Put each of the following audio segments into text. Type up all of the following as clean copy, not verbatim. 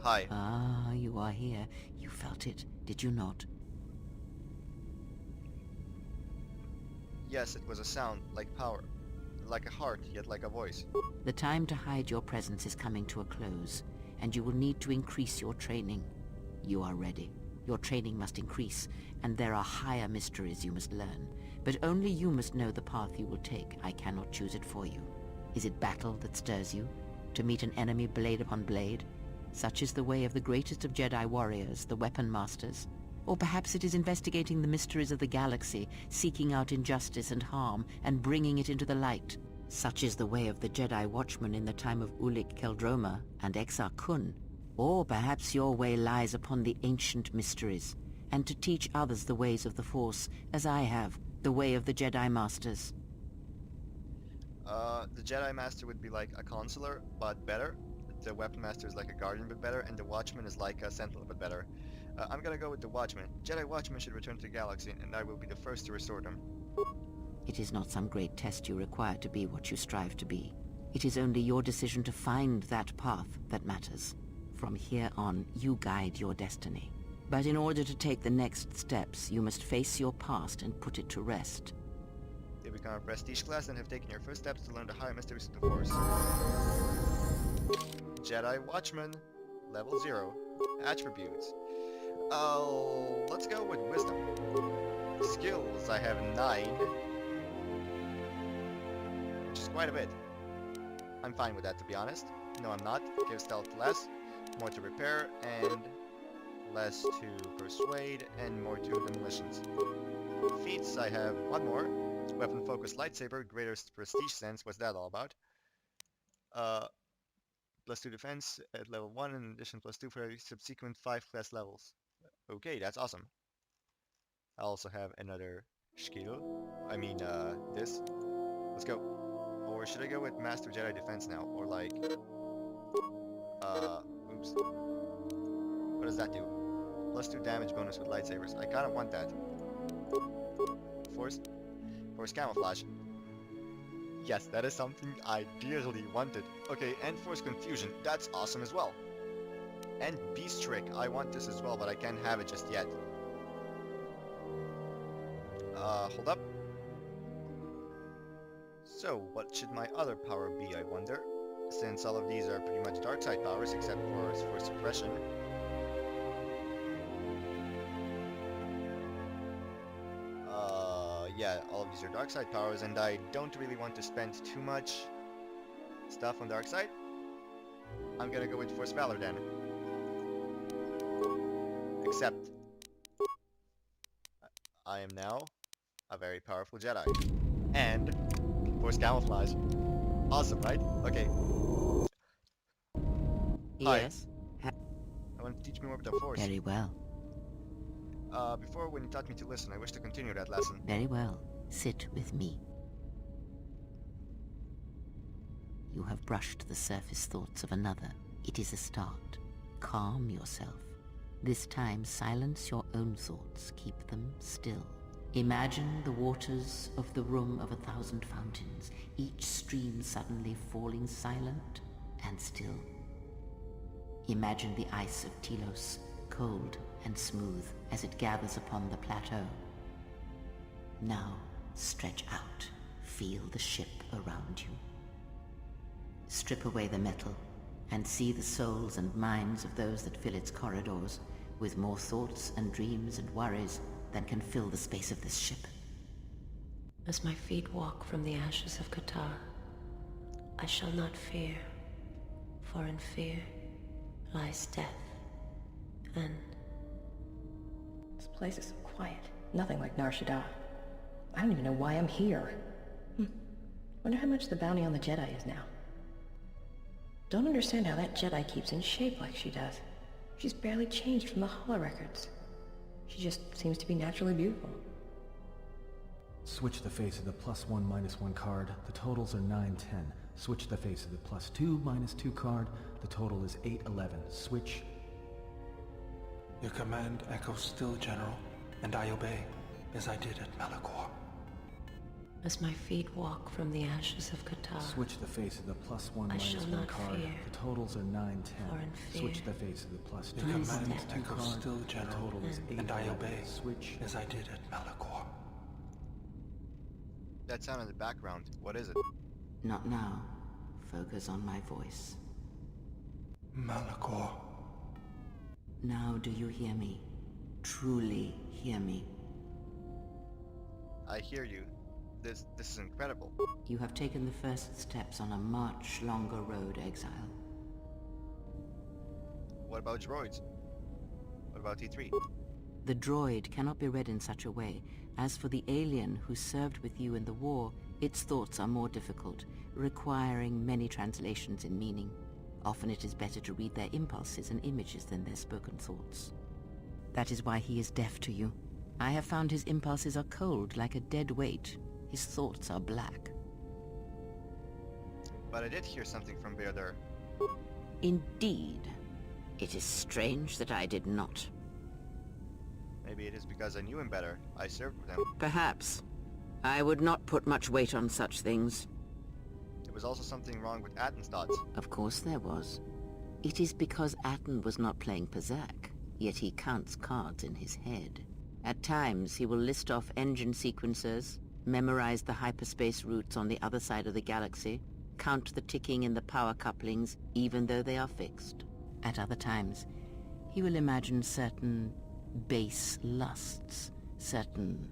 Hi. Ah, you are here. You felt it, did you not? Yes, it was a sound, like power. Like a heart, yet like a voice. The time to hide your presence is coming to a close, and you will need to increase your training. You are ready. Your training must increase, and there are higher mysteries you must learn. But only you must know the path you will take. I cannot choose it for you. Is it battle that stirs you? To meet an enemy blade upon blade? Such is the way of the greatest of Jedi warriors, the Weapon Masters. Or perhaps it is investigating the mysteries of the galaxy, seeking out injustice and harm, and bringing it into the light. Such is the way of the Jedi Watchman in the time of Ulic Qel-Droma and Exar Kun. Or perhaps your way lies upon the ancient mysteries, and to teach others the ways of the Force, as I have, the way of the Jedi Masters. The Jedi Master would be like a consular, but better. The Weapon Master is like a guardian, but better, and the Watchman is like a sentinel, but better. I'm gonna go with the Watchman. Jedi Watchmen should return to the galaxy, and I will be the first to restore them. It is not some great test you require to be what you strive to be. It is only your decision to find that path that matters. From here on, you guide your destiny. But in order to take the next steps, you must face your past and put it to rest. You become a prestige class and have taken your first steps to learn the higher mysteries of the Force. Jedi Watchman, level 0. Attributes. Let's go with Wisdom. Skills, I have 9. Which is quite a bit. I'm fine with that, to be honest. No, I'm not. Give stealth less, more to repair, and less to persuade, and more to demolitions. Feats, I have 1 more. Weapon focused lightsaber, greater prestige sense. What's that all about? Plus 2 defense at level 1, in addition plus 2 for every subsequent 5 class levels. Okay, that's awesome. I also have another skill. This. Let's go. Or should I go with Master Jedi Defense now? Or like, oops. What does that do? Plus 2 damage bonus with lightsabers. I kind of want that. Force Camouflage. Yes, that is something I dearly wanted. Okay, and Force Confusion. That's awesome as well. And Beast Trick. I want this as well, but I can't have it just yet. Hold up. So, what should my other power be, I wonder? Since all of these are pretty much dark side powers, except for suppression. Yeah, all of these are dark side powers, and I don't really want to spend too much stuff on dark side. I'm gonna go with Force Valor then. Except, I am now a very powerful Jedi. And Force Camouflage. Awesome, right? Okay. Yes? I want to teach me more about the Force. Very well. Before, when you taught me to listen, I wish to continue that lesson. Very well. Sit with me. You have brushed the surface thoughts of another. It is a start. Calm yourself. This time, silence your own thoughts. Keep them still. Imagine the waters of the Room of 1,000 Fountains, each stream suddenly falling silent and still. Imagine the ice of Telos, cold and smooth as it gathers upon the plateau. Now, stretch out. Feel the ship around you. Strip away the metal and see the souls and minds of those that fill its corridors with more thoughts and dreams and worries than can fill the space of this ship. As my feet walk from the ashes of Qatar, I shall not fear, for in fear lies death, and... This place is so quiet. Nothing like Nar Shaddaa. I don't even know why I'm here. Wonder how much the bounty on the Jedi is now. Don't understand how that Jedi keeps in shape like she does. She's barely changed from the holorecords. She just seems to be naturally beautiful. Switch the face of the +1 -1 card. The totals are 9, 10. Switch the face of the +2 -2 card. The total is 8, 11. Switch. Your command echoes still, General, and I obey, as I did at Malachor. As my feet walk from the ashes of Qatar, Switch the face of the +1 I minus shall 1 not card. fear, The totals are 9, 10. for in fear Switch the face of the +2 Your lies command death. 2 echoes card. still, The General, total is 8. and I obey, Switch. as I did at Malachor. That sound in the background, what is it? Not now. Focus on my voice. Malachor. Now do you hear me? Truly hear me. I hear you. This is incredible. You have taken the first steps on a much longer road, Exile. What about droids? What about T3? The droid cannot be read in such a way. As for the alien who served with you in the war, its thoughts are more difficult, requiring many translations in meaning. Often it is better to read their impulses and images than their spoken thoughts. That is why he is deaf to you. I have found his impulses are cold, like a dead weight. His thoughts are black. But I did hear something from Beardar. Indeed. It is strange that I did not. Maybe it is because I knew him better. I served with him. Perhaps. I would not put much weight on such things. There was also something wrong with Atten's thoughts. Of course there was. It is because Atten was not playing Pazak, yet he counts cards in his head. At times he will list off engine sequencers, memorize the hyperspace routes on the other side of the galaxy, count the ticking in the power couplings even though they are fixed. At other times, he will imagine certain base lusts, certain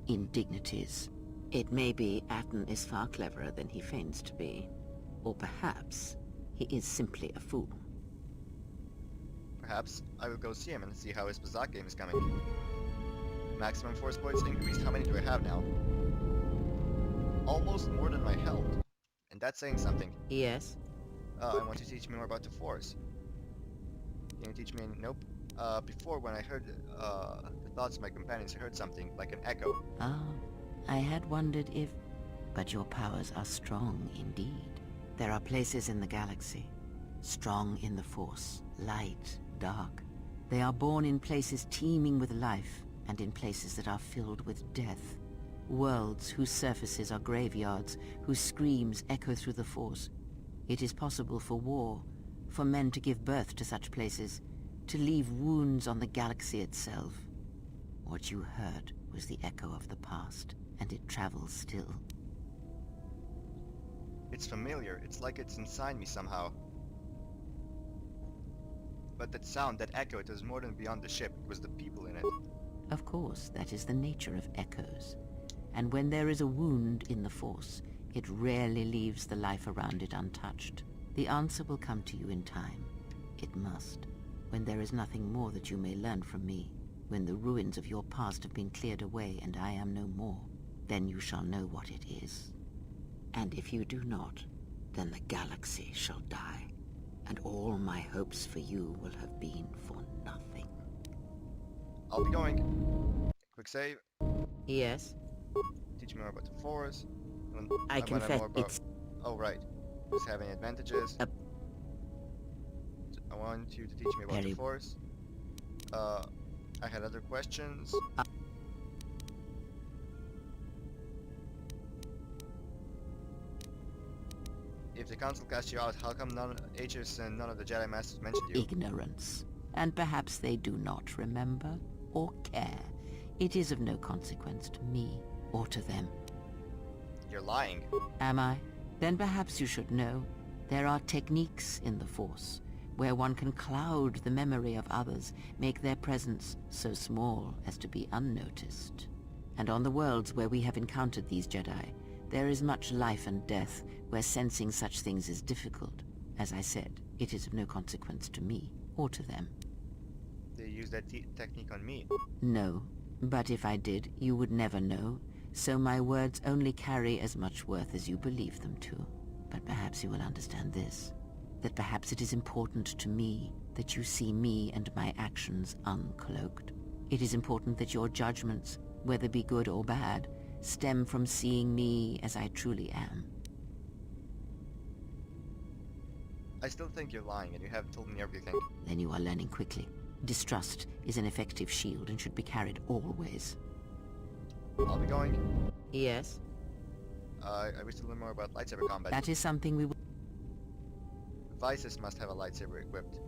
indignities. It may be Atten is far cleverer than he feigns to be. Or perhaps he is simply a fool. Perhaps I will go see him and see how his Pazak game is coming. Maximum force points increased. How many do I have now? Almost more than my health. And that's saying something. Yes? I want you to teach me more about the Force. Can you teach me? Nope. Before, when I heard the thoughts of my companions, I heard something, like an echo. Ah, I had wondered if... But your powers are strong indeed. There are places in the galaxy, strong in the Force, light, dark. They are born in places teeming with life, and in places that are filled with death. Worlds whose surfaces are graveyards, whose screams echo through the Force. It is possible for war, for men to give birth to such places, to leave wounds on the galaxy itself. What you heard was the echo of the past, and it travels still. It's familiar. It's like it's inside me somehow. But that sound, that echo, it was more than beyond the ship. It was the people in it. Of course, that is the nature of echoes. And when there is a wound in the Force, it rarely leaves the life around it untouched. The answer will come to you in time. It must. When there is nothing more that you may learn from me, when the ruins of your past have been cleared away and I am no more, then you shall know what it is. And if you do not, then the galaxy shall die, and all my hopes for you will have been for nothing. I'll be going. Quick save. Yes? Teach me more about the Force. And I wanna confess more about... it's... Oh, right. Does it have any advantages? I want you to teach me about Very- the Force. I had other questions. If the Council cast you out, how come none Aegis and none of the Jedi Masters mentioned you? Ignorance. And perhaps they do not remember or care. It is of no consequence to me or to them. You're lying. Am I? Then perhaps you should know. There are techniques in the Force, where one can cloud the memory of others, make their presence so small as to be unnoticed. And on the worlds where we have encountered these Jedi, there is much life and death, where sensing such things is difficult. As I said, it is of no consequence to me or to them. They use that technique on me. No, but if I did, you would never know, so my words only carry as much worth as you believe them to. But perhaps you will understand this, that perhaps it is important to me that you see me and my actions uncloaked. It is important that your judgments, whether be good or bad, stem from seeing me as I truly am. I still think you're lying and you haven't told me everything. Then you are learning quickly. Distrust is an effective shield and should be carried always. I'll be going. Yes? I wish to learn more about lightsaber combat. That is something we will... Vices must have a lightsaber equipped.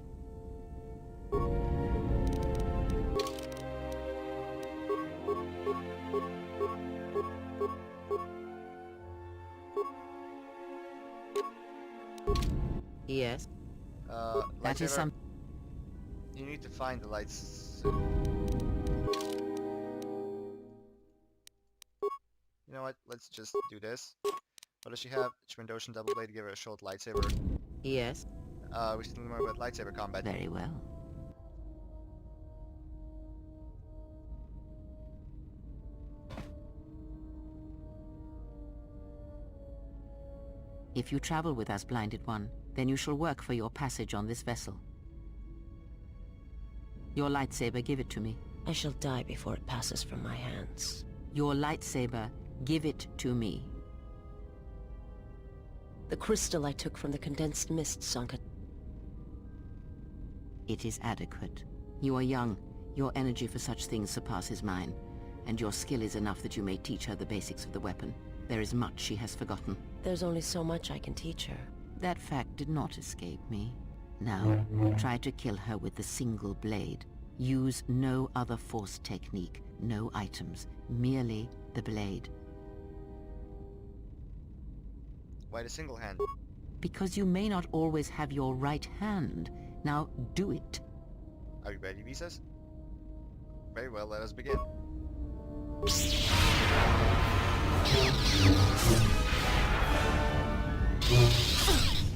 Yes, that is lightsaber- some... You need to find the lights. You know what? Let's just do this. What does she have? Trandoshan double blade. Give her a short lightsaber. Yes, We should learn more about lightsaber combat. very well. If you travel with us, Blinded One, then you shall work for your passage on this vessel. Your lightsaber, give it to me. I shall die before it passes from my hands. Your lightsaber, give it to me. The crystal I took from the condensed mists on Kat... It is adequate. You are young. Your energy for such things surpasses mine, and your skill is enough that you may teach her the basics of the weapon. There is much she has forgotten. There's only so much I can teach her. That fact did not escape me. Now, try to kill her with the single blade. Use no other force technique, no items, merely the blade. Why the single hand? Because you may not always have your right hand. Now, do it. Are you ready, Visas? Very well, let us begin.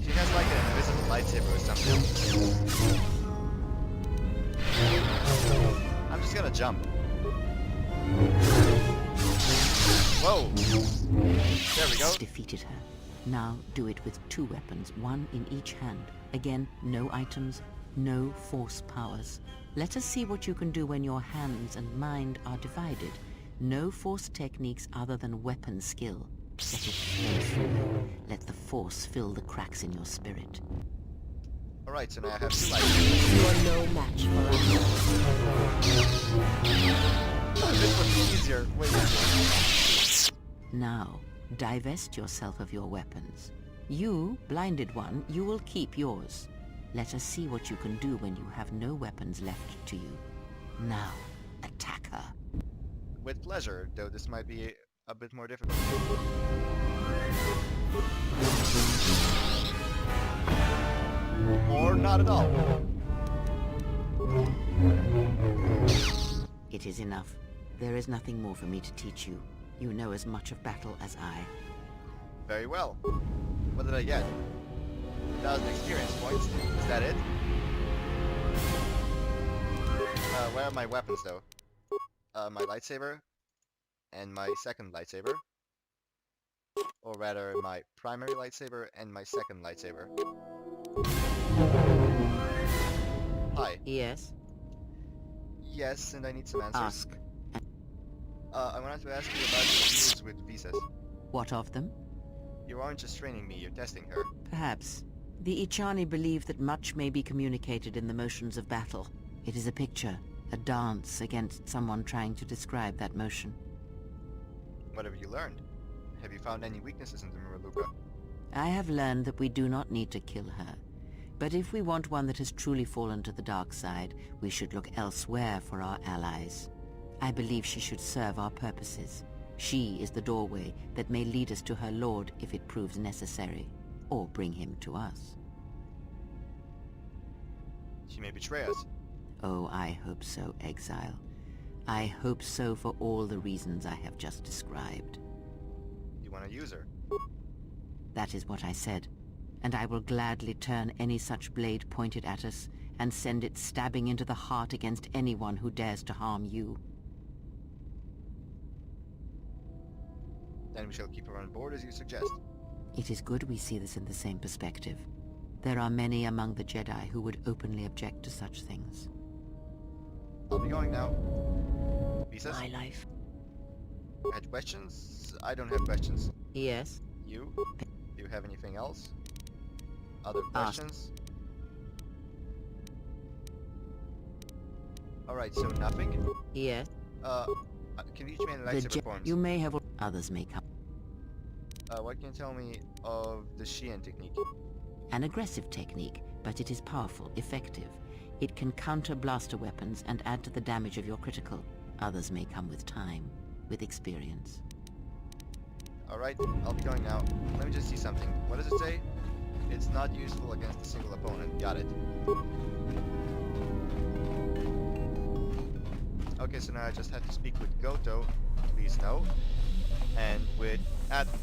She has like an invisible lightsaber or something. I'm just gonna jump. Whoa! There we go. Defeated her. Now do it with two weapons, one in each hand. Again, no items, no force powers. Let us see what you can do when your hands and mind are divided. No force techniques other than weapon skill. Let it flow through. Let the force fill the cracks in your spirit. Alright, so now I have two lightsabers. You are no match for us. Oh, this was easier, way easier. Now, divest yourself of your weapons. You, Blinded One, you will keep yours. Let us see what you can do when you have no weapons left to you. Now, attack her. With pleasure, though this might be a bit more difficult. Or not at all. It is enough. There is nothing more for me to teach you. You know as much of battle as I. Very well. What did I get? 1,000 experience points. Is that it? Where are my weapons though? My lightsaber and my second lightsaber. Or rather, my primary lightsaber and my second lightsaber. Hi. Yes? Yes, and I need some answers. Ask. I wanted to ask you about the deals with visas. What of them? You aren't just training me, you're testing her. Perhaps. The Ichani believe that much may be communicated in the motions of battle. It is a picture, a dance against someone trying to describe that motion. What have you learned? Have you found any weaknesses in the Muraluka? I have learned that we do not need to kill her. But if we want one that has truly fallen to the dark side, we should look elsewhere for our allies. I believe she should serve our purposes. She is the doorway that may lead us to her lord if it proves necessary, or bring him to us. She may betray us. Oh, I hope so, Exile. I hope so for all the reasons I have just described. You want to use her? That is what I said, and I will gladly turn any such blade pointed at us and send it stabbing into the heart against anyone who dares to harm you. Then we shall keep her on board as you suggest. It is good we see this in the same perspective. There are many among the Jedi who would openly object to such things. I'll be going now. Visas? My life. Had questions? I don't have questions. Yes? You? Do you have anything else? Other Ask. questions? Alright, so nothing? Yes? Can you teach me any The lightsaber forms? You may have... Others may come. What can you tell me of the Xian technique? An aggressive technique, but it is powerful, effective. It can counter blaster weapons and add to the damage of your critical. Others may come with time, with experience. Alright, I'll be going now. Let me just see something. What does it say? It's not useful against a single opponent. Got it. Okay, so now I just have to speak with Goto. Please no. And with Atton.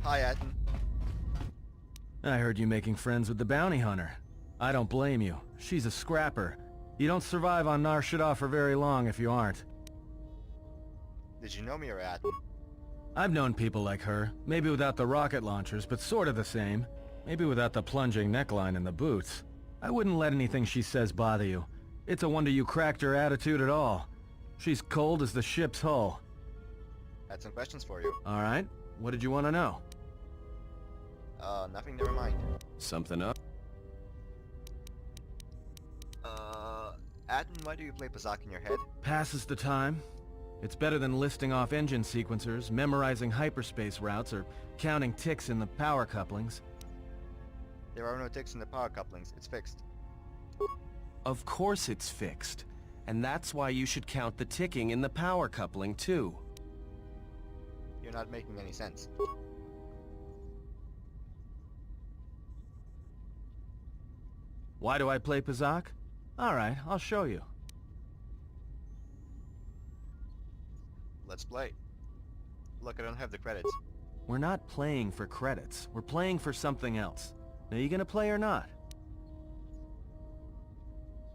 Hi, Atton. I heard you making friends with the bounty hunter. I don't blame you. She's a scrapper. You don't survive on Nar Shaddaa for very long if you aren't. Did you know me or Atton? I've known people like her. Maybe without the rocket launchers, but sort of the same. Maybe without the plunging neckline and the boots. I wouldn't let anything she says bother you. It's a wonder you cracked her attitude at all. She's cold as the ship's hull. Had some questions for you. Alright, what did you want to know? Nothing, never mind. Something up? Atton, why do you play Pazaak in your head? Passes the time. It's better than listing off engine sequencers, memorizing hyperspace routes, or counting ticks in the power couplings. There are no ticks in the power couplings. It's fixed. Of course it's fixed. And that's why you should count the ticking in the power coupling, too. You're not making any sense. Why do I play Pazaak? Alright, I'll show you. Let's play. Look, I don't have the credits. We're not playing for credits. We're playing for something else. Are you gonna play or not?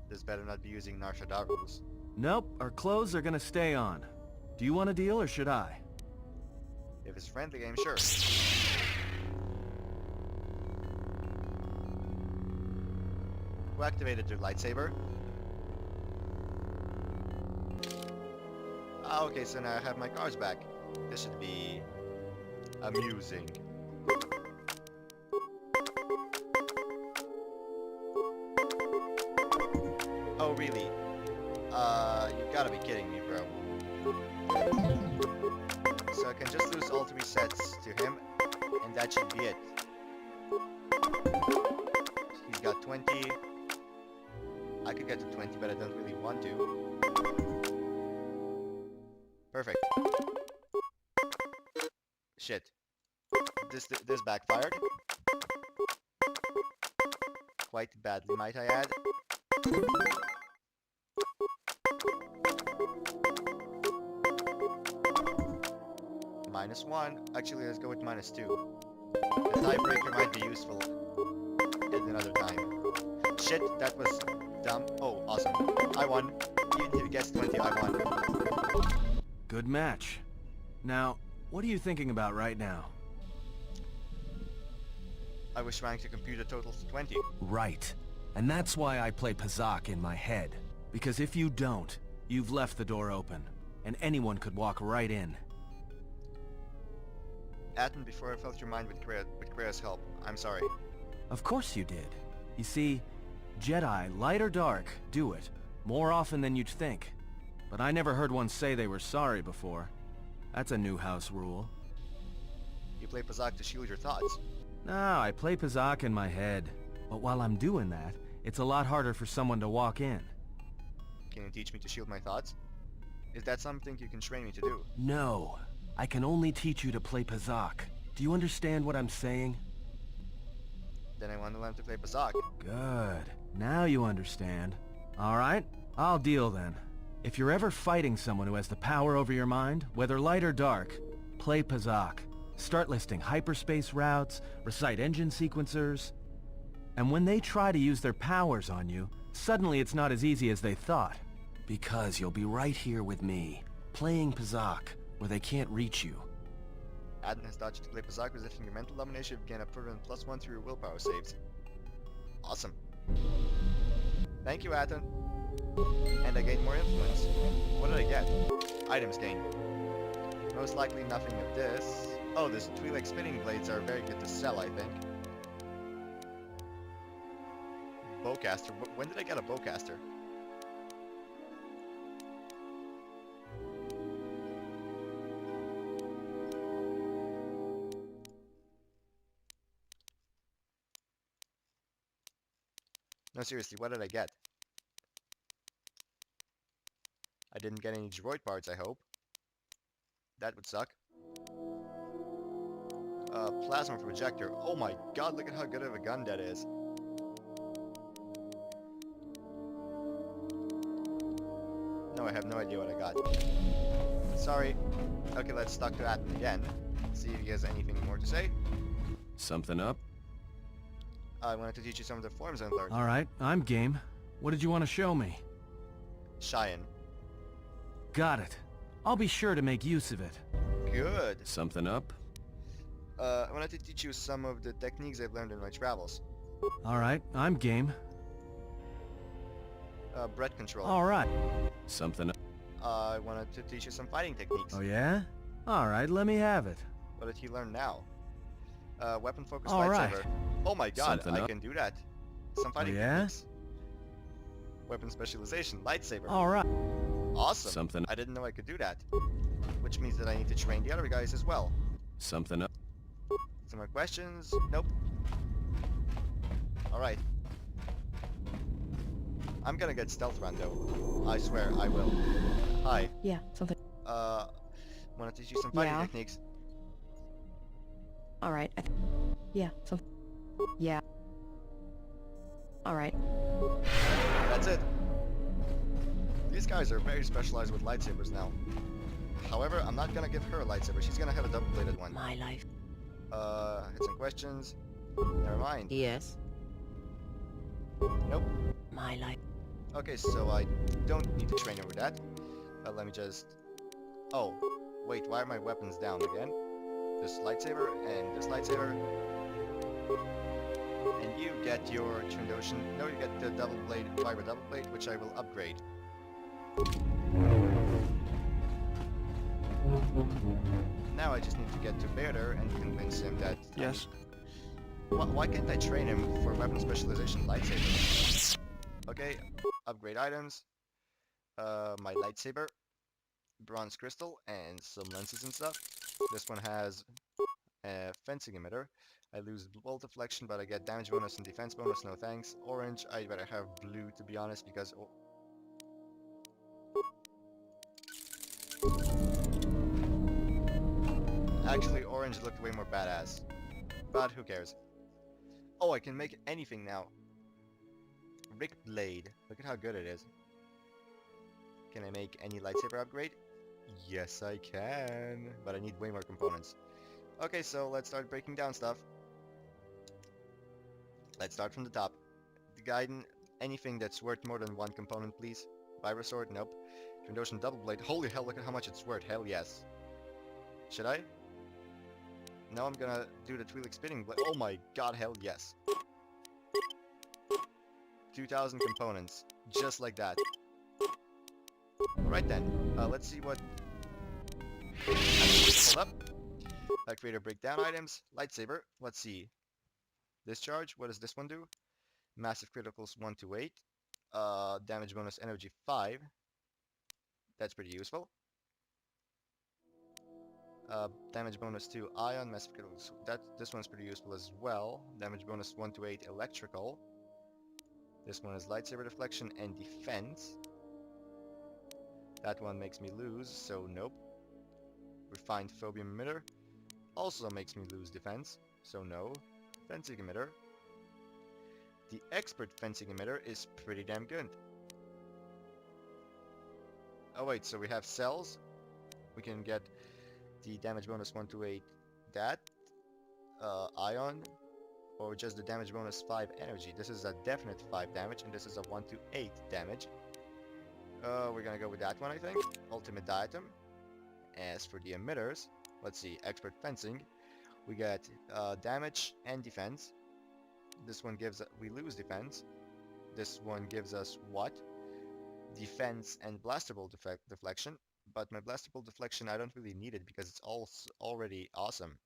This better not be using Nar Shaddaa rules. Nope, our clothes are gonna stay on. Do you want a deal or should I? If it's friendly game, sure. Who activated their lightsaber? Ah, okay, so now I have my cards back. This should be amusing. Oh, really? You gotta be kidding me, bro. So I can just lose all 3 sets to him, and that should be it. He's got 20. I could get to 20, but I don't really want to. Perfect. Shit. This backfired. Quite badly, might I add. -1. Actually, let's go with -2. The tiebreaker might be useful at another time. Shit, that was dumb. Oh, awesome. I won. Even if he gets 20, I won. Good match. Now, what are you thinking about right now? I was trying to compute the totals to 20. Right. And that's why I play Pazaak in my head. Because if you don't, you've left the door open, and anyone could walk right in. Atton, before I felt your mind with Krea's help, I'm sorry. Of course you did. You see, Jedi, light or dark, do it, more often than you'd think. But I never heard one say they were sorry before. That's a new house rule. You play Pazaak to shield your thoughts. No, I play Pazaak in my head. But while I'm doing that, it's a lot harder for someone to walk in. Can you teach me to shield my thoughts? Is that something you can train me to do? No. I can only teach you to play Pazaak. Do you understand what I'm saying? Then I want to learn to play Pazaak. Good. Now you understand. Alright, I'll deal then. If you're ever fighting someone who has the power over your mind, whether light or dark, play Pazaak. Start listing hyperspace routes, recite engine sequencers. And when they try to use their powers on you, suddenly it's not as easy as they thought. Because you'll be right here with me, playing Pazaak, where they can't reach you. Atton has taught you to play Pazaak, resisting your mental domination. You gain a permanent +1 through your willpower saves. Awesome. Thank you, Atton. And I gain more influence. What did I get? Items gained. Most likely nothing of this. Oh, these Twi'lek spinning blades are very good to sell, I think. Bowcaster. When did I get a bowcaster? No, seriously, what did I get? I didn't get any droid parts, I hope. That would suck. Plasma projector. Oh my god, look at how good of a gun that is. No, I have no idea what I got. Sorry. Okay, let's talk to Atman again. See if he has anything more to say. Something up? I wanted to teach you some of the forms I've learned. Alright, I'm game. What did you want to show me? Cheyenne. Got it. I'll be sure to make use of it. Good. Something up? I wanted to teach you some of the techniques I've learned in my travels. Alright, I'm game. Breath control. Alright. Something up? I wanted to teach you some fighting techniques. Oh yeah? Alright, let me have it. What did he learn now? Weapon focused All right. lightsaber. Oh my god, Something I up. can do that. Some fighting yeah? techniques. Weapon specialization, lightsaber. Alright. Awesome. Something. I didn't know I could do that. Which means that I need to train the other guys as well. Something up? Some more questions? Nope. Alright. I'm gonna get stealth run though. I swear I will. Hi. Yeah, something. Wanna teach you some fighting Yeah. techniques? Alright. Yeah, something. Yeah. Alright. That's it. These guys are very specialized with lightsabers now. However, I'm not gonna give her a lightsaber. She's gonna have a double-bladed one. My life. Had some questions. Never mind. Yes? Nope. My life. Okay, so I don't need to train over that. Let me just... Oh, wait, why are my weapons down again? This lightsaber and this lightsaber. And you get your Trandoshan... No, you get the double blade, fiber double blade, which I will upgrade. Now I just need to get to Vader and convince him that... Yes. Why can't I train him for weapon specialization lightsaber? Okay, upgrade items. My lightsaber, bronze crystal, and some lenses and stuff. This one has a fencing emitter. I lose bolt deflection, but I get damage bonus and defense bonus. No thanks. Orange, I'd better have blue to be honest, because... Actually, orange looked way more badass. But who cares? Oh, I can make anything now. Rick Blade. Look at how good it is. Can I make any lightsaber upgrade? Yes, I can. But I need way more components. Okay, so let's start breaking down stuff. Let's start from the top. The Gaiden, anything that's worth more than one component, please. Vibra Sword, nope. Trandoshan Double Blade, holy hell, look at how much it's worth. Hell yes. Should I? No, I'm gonna do the Twi'lek Spinning Blade. Oh my god, hell yes. 2,000 components. Just like that. Right then, let's see what... Hold up. Creator breakdown items. Lightsaber, let's see. Discharge, what does this one do? Massive criticals 1 to 8. Damage bonus energy 5. That's pretty useful. Damage bonus 2 ion, massive criticals. This one's pretty useful as well. Damage bonus 1 to 8 electrical. This one is lightsaber deflection and defense. That one makes me lose, so nope. Refined phobium emitter also makes me lose defense, so no. Fencing emitter. The expert fencing emitter is pretty damn good. Oh wait, so we have cells. We can get the damage bonus 1 to 8 that. Ion. Or just the damage bonus 5 energy. This is a definite 5 damage and this is a 1 to 8 damage. We're gonna go with that one, I think. Ultimate Diatom. As for the emitters, let's see, expert fencing. We get damage and defense. This one gives we lose defense. This one gives us what? Defense and blaster bolt deflection. But my blaster bolt deflection, I don't really need it because it's already awesome.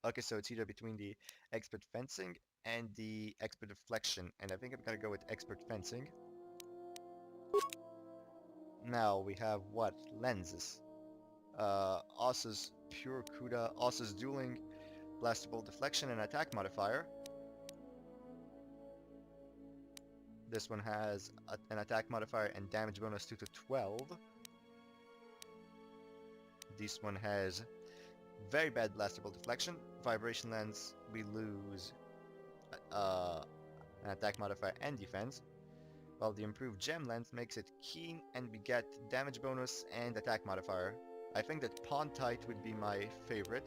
Okay, so it's either between the expert fencing and the expert deflection, and I think I'm gonna go with expert fencing. Now we have what? Lenses. Os's Pure Kuda, Os's Dueling, Blaster Bolt Deflection and Attack Modifier. This one has an attack modifier and damage bonus 2 to 12. This one has very bad blastable deflection. Vibration lens, we lose an attack modifier and defense. While the improved gem lens makes it keen and we get damage bonus and attack modifier. I think that Pontite would be my favorite.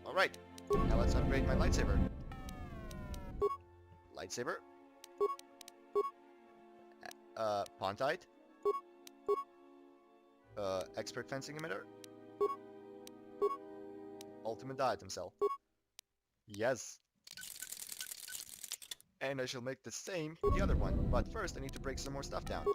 Alright, now let's upgrade my lightsaber. Lightsaber. Pontite. Expert fencing emitter. Ultimate diadem cell. Yes. And I shall make the same the other one, but first I need to break some more stuff down.